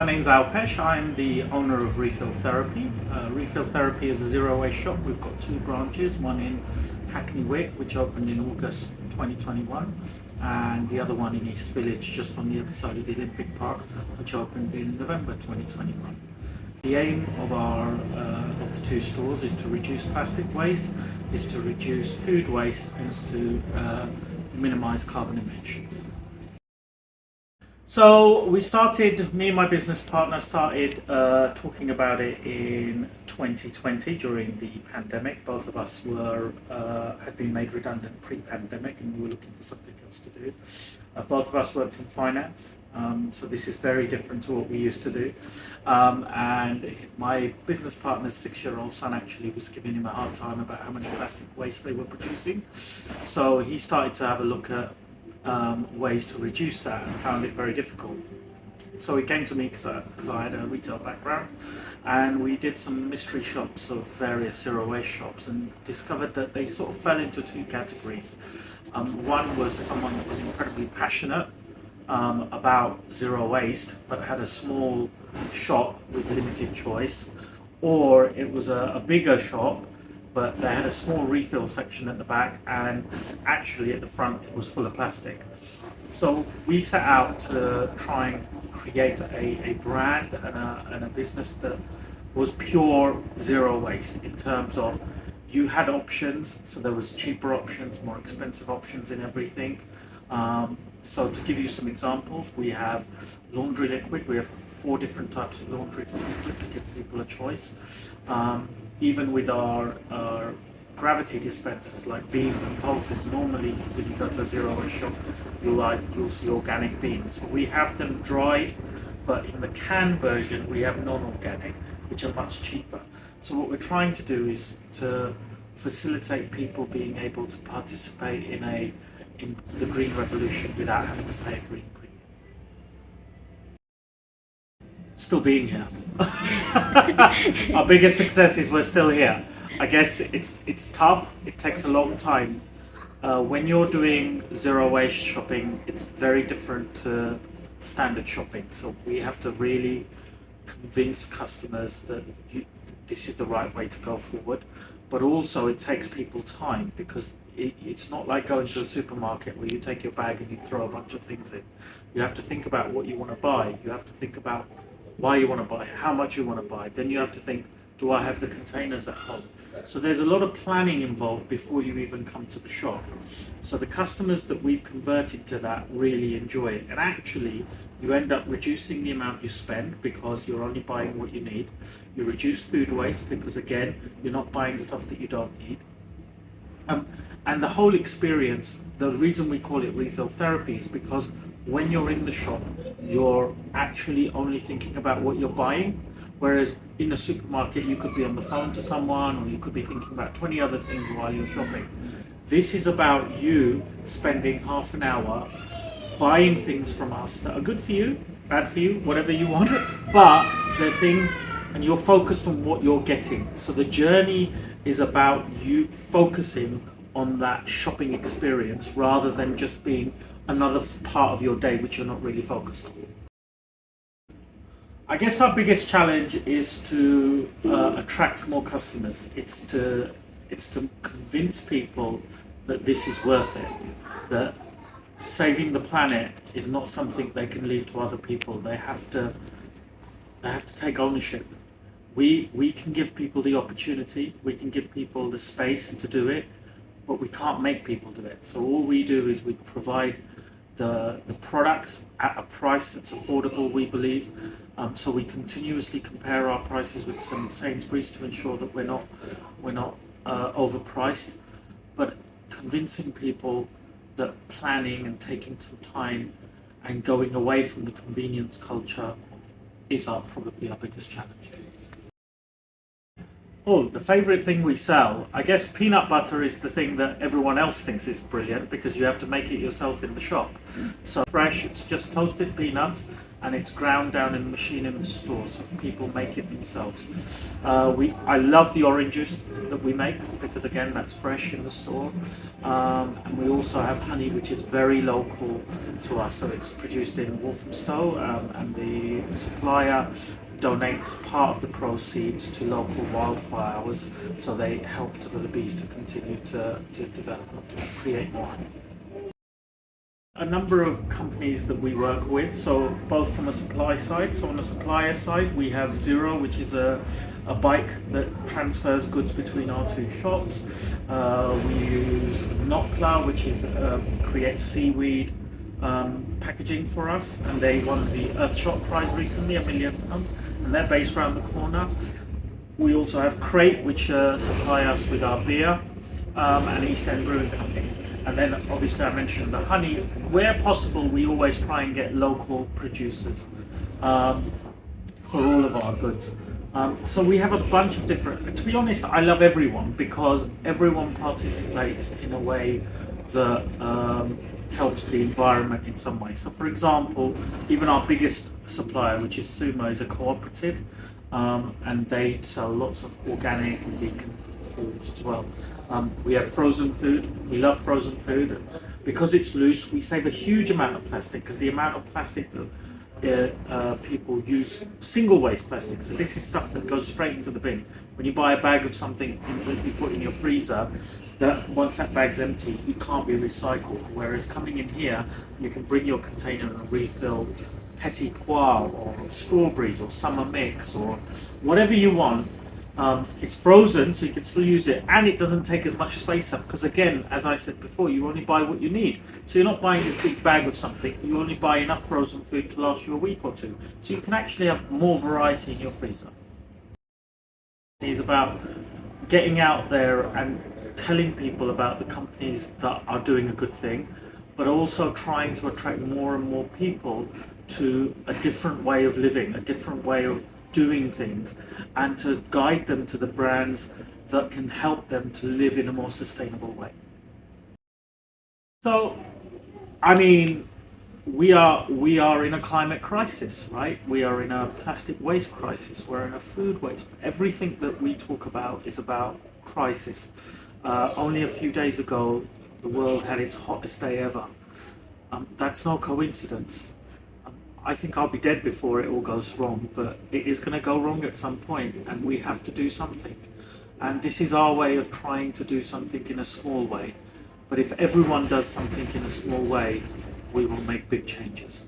My name's Alpesh. I'm the owner of Refill Therapy. Refill Therapy is a zero waste shop. We've got two branches, one in Hackney Wick, which opened in August 2021, and the other one in East Village, just on the other side of the Olympic Park, which opened in November 2021. The aim of the two stores is to reduce plastic waste, is to reduce food waste, and is to minimise carbon emissions. So me and my business partner started talking about it in 2020 during the pandemic. Both of us had been made redundant pre-pandemic, and we were looking for something else to do. Both of us worked in finance, so this is very different to what we used to do. And my business partner's 6-year-old son actually was giving him a hard time about how much plastic waste they were producing. So he started to have a look at ways to reduce that and found it very difficult. So he came to me because I had a retail background, and we did some mystery shops of various zero waste shops and discovered that they sort of fell into two categories. One was someone that was incredibly passionate about zero waste but had a small shop with limited choice, or it was a bigger shop but they had a small refill section at the back, and actually at the front it was full of plastic. So we set out to try and create a brand and a business that was pure zero waste in terms of you had options, so there was cheaper options, more expensive options in everything. So to give you some examples, we have laundry liquid. We have 4 different types of laundry liquid to give people a choice. Even with our gravity dispensers like beans and pulses, normally when you go to a zero waste shop, you'll see organic beans. So we have them dried, but in the can version we have non-organic, which are much cheaper. So what we're trying to do is to facilitate people being able to participate in the green revolution without having to pay a green premium. Still being here. Our biggest success is we're still here. I guess it's tough. It takes a long time. When you're doing zero waste shopping, it's very different to standard shopping. So we have to really convince customers that this is the right way to go forward. But also it takes people time, because it's not like going to a supermarket where you take your bag and you throw a bunch of things in. You have to think about what you want to buy. You have to think about why you want to buy it, how much you want to buy. Then you have to think, do I have the containers at home? So there's a lot of planning involved before you even come to the shop. So the customers that we've converted to that really enjoy it. And actually, you end up reducing the amount you spend because you're only buying what you need. You reduce food waste because, again, you're not buying stuff that you don't need. And the whole experience, the reason we call it refill therapy is because when you're in the shop, you're actually only thinking about what you're buying. Whereas in a supermarket, you could be on the phone to someone, or you could be thinking about 20 other things while you're shopping. This is about you spending half an hour buying things from us that are good for you, bad for you, whatever you want, but they're things, and you're focused on what you're getting. So the journey is about you focusing on that shopping experience rather than just being another part of your day which you're not really focused on. I guess our biggest challenge is to attract more customers. It's to convince people that this is worth it, that saving the planet is not something they can leave to other people. They have to take ownership. We can give people the opportunity, we can give people the space to do it, but we can't make people do it. So all we do is we provide the products at a price that's affordable, we believe. So we continuously compare our prices with some Sainsbury's to ensure that we're not overpriced, but convincing people that planning and taking some time and going away from the convenience culture is probably our biggest challenge. Oh, the favourite thing we sell, I guess peanut butter is the thing that everyone else thinks is brilliant because you have to make it yourself in the shop. So fresh, it's just toasted peanuts. and it's ground down in the machine in the store, so people make it themselves. I love the orange juice that we make because again that's fresh in the store, and we also have honey which is very local to us, so it's produced in Walthamstow, and the supplier donates part of the proceeds to local wildflowers, so they help to the bees to continue to develop and create more honey. A number of companies that we work with, so both from a supply side, so on the supplier side we have Zero, which is a bike that transfers goods between our two shops. We use Notpla, which is creates seaweed packaging for us, and they won the Earthshot prize recently, £1 million, and they're based around the corner. We also have Crate, which supply us with our beer, and East End Brewing Company. And then obviously I mentioned the honey. Where possible, we always try and get local producers for all of our goods. So we have a bunch of different, to be honest, I love everyone because everyone participates in a way that helps the environment in some way. So for example, even our biggest supplier, which is Sumo, is a cooperative, and they sell lots of organic and vegan foods as well. We have frozen food. We love frozen food. Because it's loose, we save a huge amount of plastic, because the amount of plastic that people use, single waste plastic, so this is stuff that goes straight into the bin. When you buy a bag of something that you put in your freezer, that once that bag's empty, it can't be recycled. Whereas coming in here, you can bring your container and refill petit pois or strawberries or summer mix or whatever you want. It's frozen, so you can still use it, and it doesn't take as much space up, because again, as I said before, you only buy what you need. So you're not buying this big bag of something, you only buy enough frozen food to last you a week or two. So you can actually have more variety in your freezer. It's about getting out there and telling people about the companies that are doing a good thing, but also trying to attract more and more people to a different way of living, a different way of doing things, and to guide them to the brands that can help them to live in a more sustainable way. So, I mean, we are in a climate crisis, right? We are in a plastic waste crisis. We're in a food waste. Everything that we talk about is about crisis. Only a few days ago, the world had its hottest day ever. That's no coincidence. I think I'll be dead before it all goes wrong, but it is going to go wrong at some point, and we have to do something. And this is our way of trying to do something in a small way. But if everyone does something in a small way, we will make big changes.